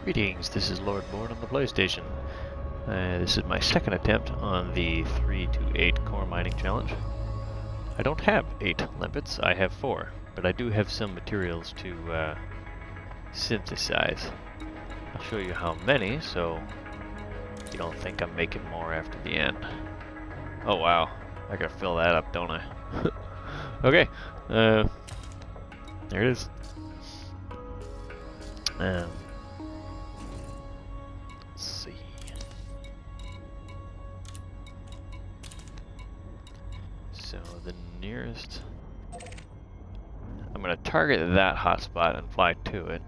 Greetings, this is Lord Born on the PlayStation. This is my second attempt on the 3 to 8 core mining challenge. I don't have 8 limpets, I have 4, but I do have some materials to synthesize. I'll show you how many, so you don't think I'm making more after the end. Oh wow, I gotta fill that up, don't I? Okay, there it is. Let's see. So the nearest, I'm gonna target that hotspot and fly to it.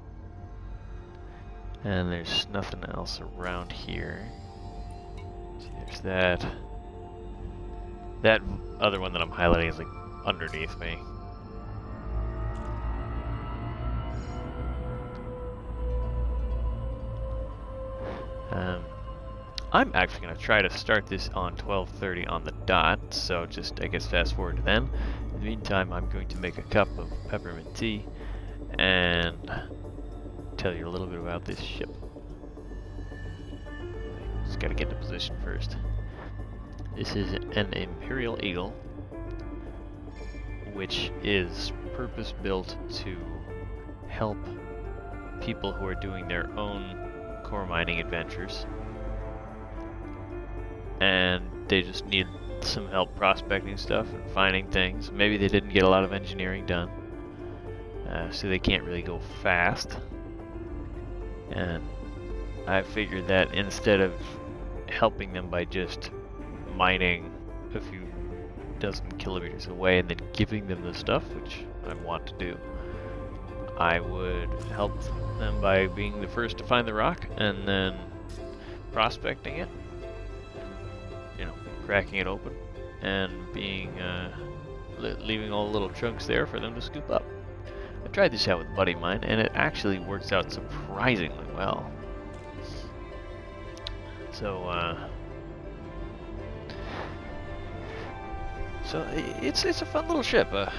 And there's nothing else around here. See, there's that. That other one that I'm highlighting is like underneath me. I'm actually going to try to start this on 12:30 on the dot, so just, I guess, fast forward to then. In the meantime, I'm going to make a cup of peppermint tea and tell you a little bit about this ship. Just got to get into position first. This is an Imperial Eagle, which is purpose-built to help people who are doing their own core mining adventures, and they just need some help prospecting stuff and finding things. Maybe they didn't get a lot of engineering done, so they can't really go fast. And I figured that instead of helping them by just mining a few dozen kilometers away and then giving them the stuff, which I want to do, I would help them by being the first to find the rock and then prospecting it, you know, cracking it open and being leaving all the little chunks there for them to scoop up. I tried this out with a buddy of mine and it actually works out surprisingly well. So it's a fun little ship. I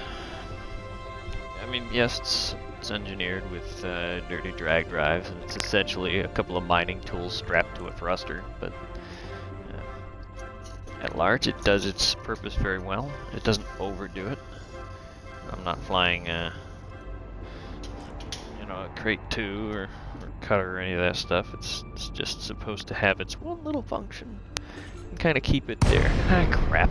mean, yes, it's engineered with dirty drag drives, and it's essentially a couple of mining tools strapped to a thruster, but at large it does its purpose very well. It doesn't overdo it. I'm not flying you know, a crate 2 or cutter or any of that stuff. It's just supposed to have its one little function and kind of keep it there. Ah, crap.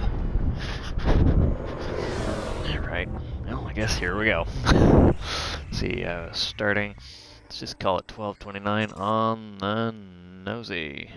Alright, well, I guess here we go. Let's see, starting, let's just call it 12:29 on the nosy.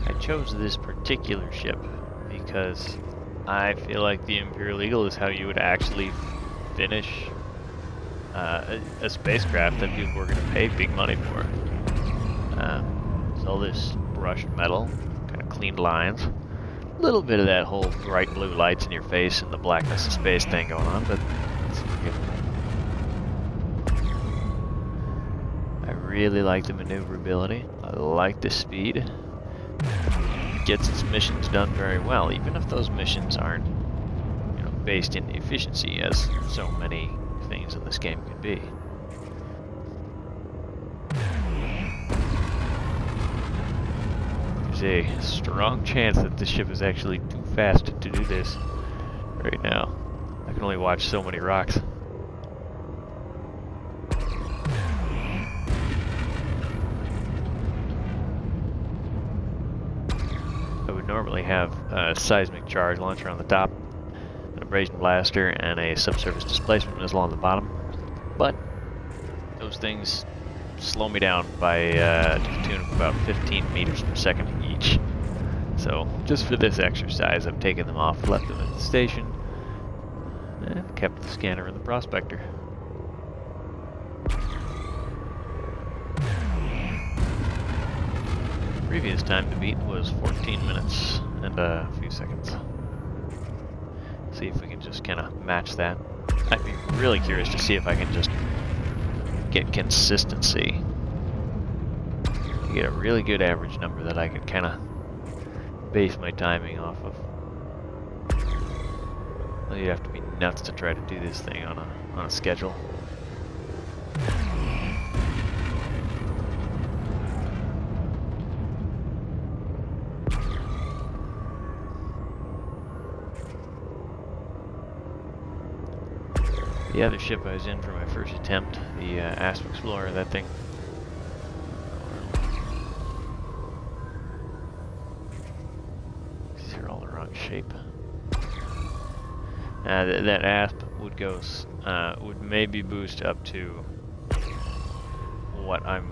I chose this particular ship because I feel like the Imperial Eagle is how you would actually finish a spacecraft that people were going to pay big money for. It's all this brushed metal, kind of clean lines, a little bit of that whole bright blue lights in your face and the blackness of space thing going on, but it's forgivable. I really like the maneuverability. I like the speed. It gets its missions done very well, even if those missions aren't, you know, based in efficiency, as so many things in this game can be. There's a strong chance that this ship is actually too fast to do this right now. I can only watch so many rocks. I would normally have a seismic charge launcher on the top, an abrasion blaster, and a subsurface displacement missile on the bottom, but those things slow me down by to the tune of about 15 meters per second each. So So just for this exercise, I've taken them off, left them at the station, and kept the scanner and the prospector. Previous time to beat was 14 minutes and a few seconds. See if we can just kind of match that. I'd be really curious to see if I can just get consistency. Get a really good average number that I can kind of base my timing off of. Well, you'd have to be nuts to try to do this thing on a schedule. The other ship I was in for my first attempt, the Asp Explorer, that thing. These are all the wrong shape. That Asp would go, would maybe boost up to what I'm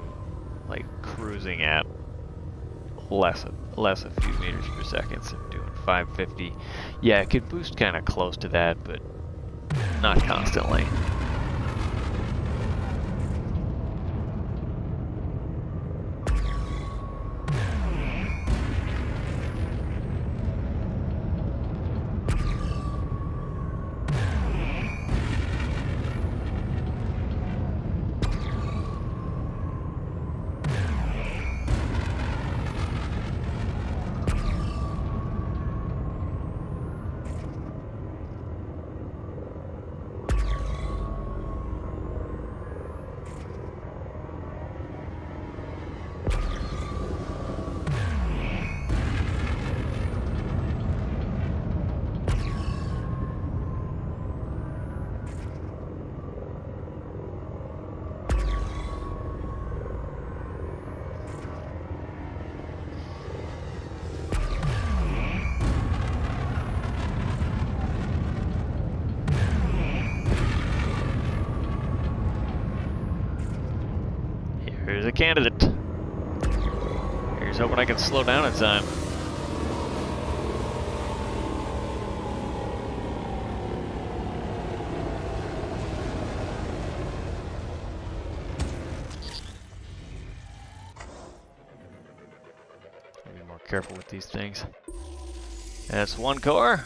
like cruising at, less a few meters per second. So I'm doing 550. Yeah, it could boost kind of close to that, but not constantly. Here's a candidate. Here's hoping I can slow down in time. Be more careful with these things. That's one core.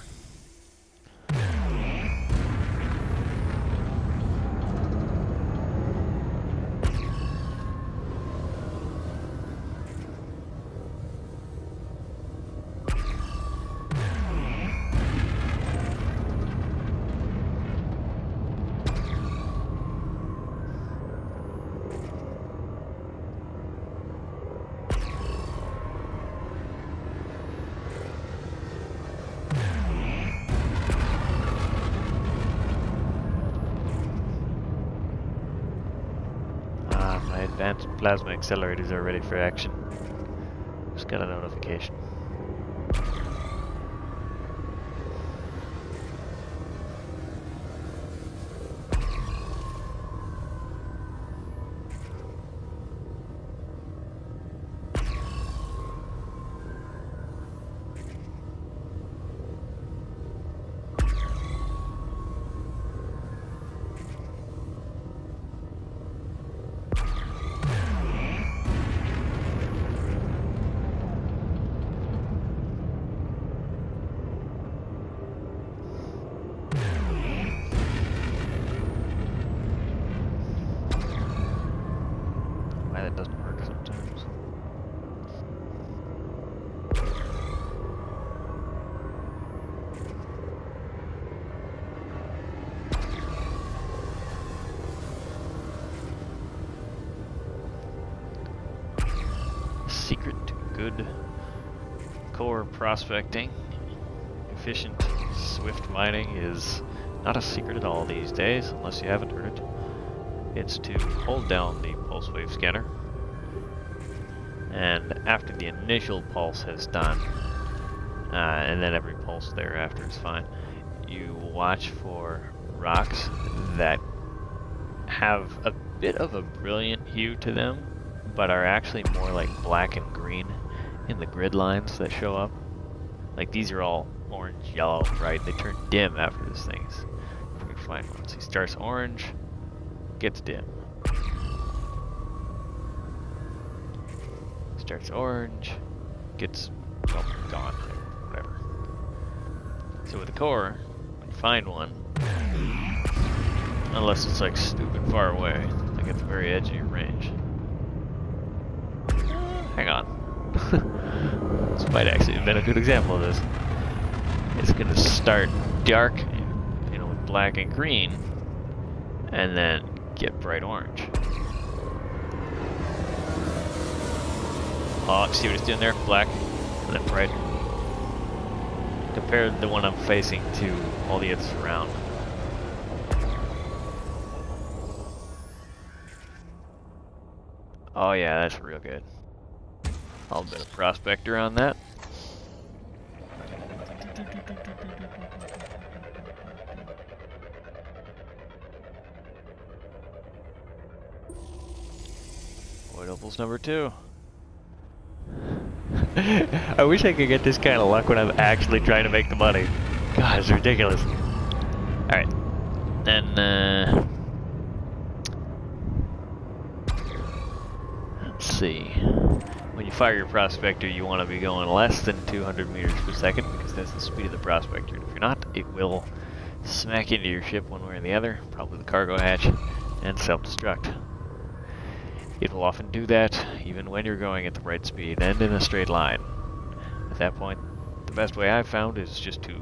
Advanced plasma accelerators are ready for action. Just got a notification. That doesn't work sometimes. Secret to good core prospecting. Efficient, swift mining is not a secret at all these days, unless you haven't heard it. It's to hold down the pulse wave scanner, and after the initial pulse has done, and then every pulse thereafter is fine, you watch for rocks that have a bit of a brilliant hue to them, but are actually more like black and green in the grid lines that show up. Like these are all orange, yellow, right? They turn dim after this thing's. We find one. So he starts orange, gets dim. Starts orange, gets gone, whatever. So with the core, when you find one, unless it's like stupid far away, like at the very edge of your range. Hang on. This might actually have been a good example of this. It's gonna start dark, you know, with black and green, and then get bright orange. Oh, see what it's doing there? Black, and then bright. Compare the one I'm facing to all the others around. Oh yeah, that's real good. A little bit of prospector on that. Void opals number 2. I wish I could get this kind of luck when I'm actually trying to make the money. God, it's ridiculous. Alright. Then, let's see. When you fire your prospector, you want to be going less than 200 meters per second because that's the speed of the prospector. If you're not, it will smack into your ship one way or the other, probably the cargo hatch, and self-destruct. It will often do that even when you're going at the right speed and in a straight line. At that point, the best way I've found is just to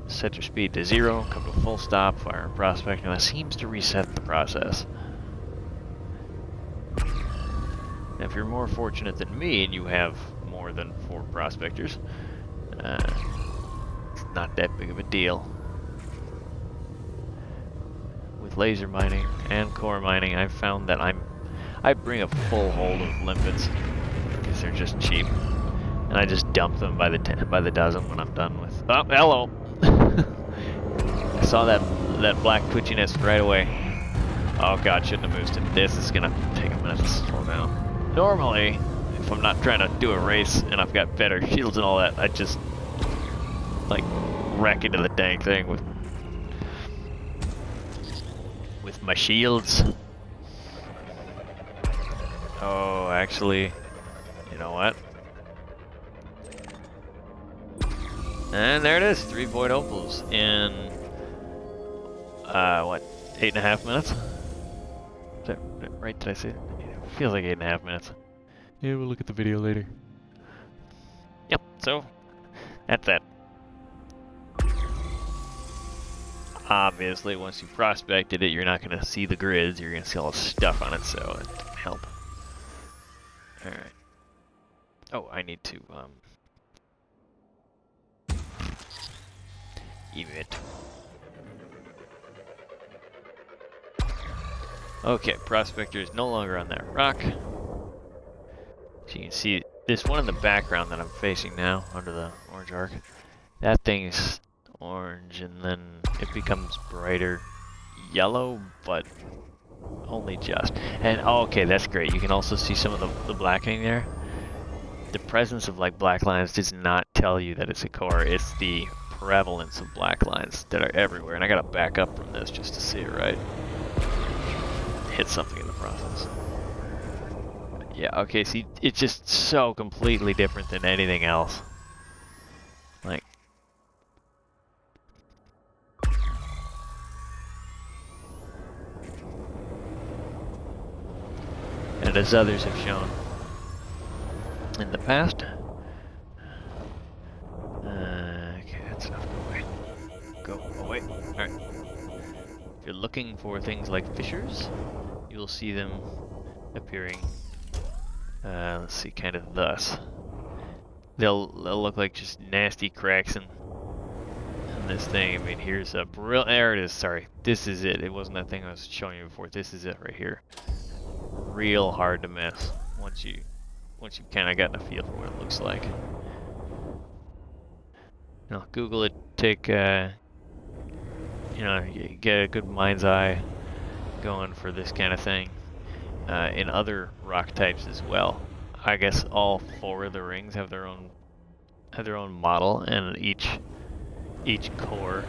set your speed to 0, come to a full stop, fire a prospector, and that seems to reset the process. Now, if you're more fortunate than me and you have more than 4 prospectors, it's not that big of a deal. With laser mining and core mining, I've found that I bring a full hold of limpets because they're just cheap, and I just dump them by the dozen when I'm done with. Oh, hello! I saw that black twitchiness right away. Oh god, shouldn't have boosted. This is gonna take a minute to slow down. Normally, if I'm not trying to do a race and I've got better shields and all that, I just like wreck into the dang thing with my shields. Oh, actually, you know what? And there it is, 3 void opals in what, 8.5 minutes? Is that right? Did I say it? Feels like 8.5 minutes. Yeah, we'll look at the video later. Yep, so that's that. Obviously, once you prospected it, you're not going to see the grids, you're going to see all the stuff on it, so it didn't help. Alright. Oh, I need to, emit. Okay, prospector is no longer on that rock. So you can see this one in the background that I'm facing now, under the orange arc. That thing's orange, and then it becomes brighter yellow, but only just. And oh, okay, that's great. You can also see some of the blackening there. The presence of like black lines does not tell you that it's a core. It's the prevalence of black lines that are everywhere. And I gotta back up from this just to see it right. Hit something in the process. Yeah, okay, see, it's just so completely different than anything else. Like, and as others have shown in the past. Okay, that's enough. Go away. Go away. Alright. If you're looking for things like fissures, you'll see them appearing, let's see, kind of thus. They'll look like just nasty cracks in this thing. I mean, here's a there it is, sorry. This is it. It wasn't that thing I was showing you before. This is it right here. Real hard to miss once you kind of gotten a feel for what it looks like. You know, Google it, take, you know, get a good mind's eye going for this kind of thing. In other rock types as well. I guess all 4 of the rings have their own have their own model, and each core,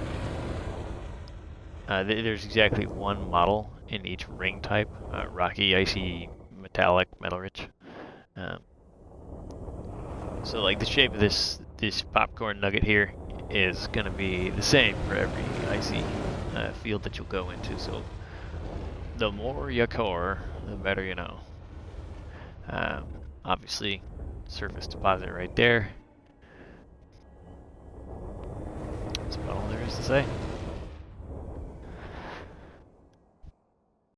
there's exactly one model in each ring type: rocky, icy, metallic, metal rich. So like the shape of this popcorn nugget here is gonna be the same for every icy field that you'll go into. So the more you core, the better you know. Obviously, surface deposit right there. That's about all there is to say.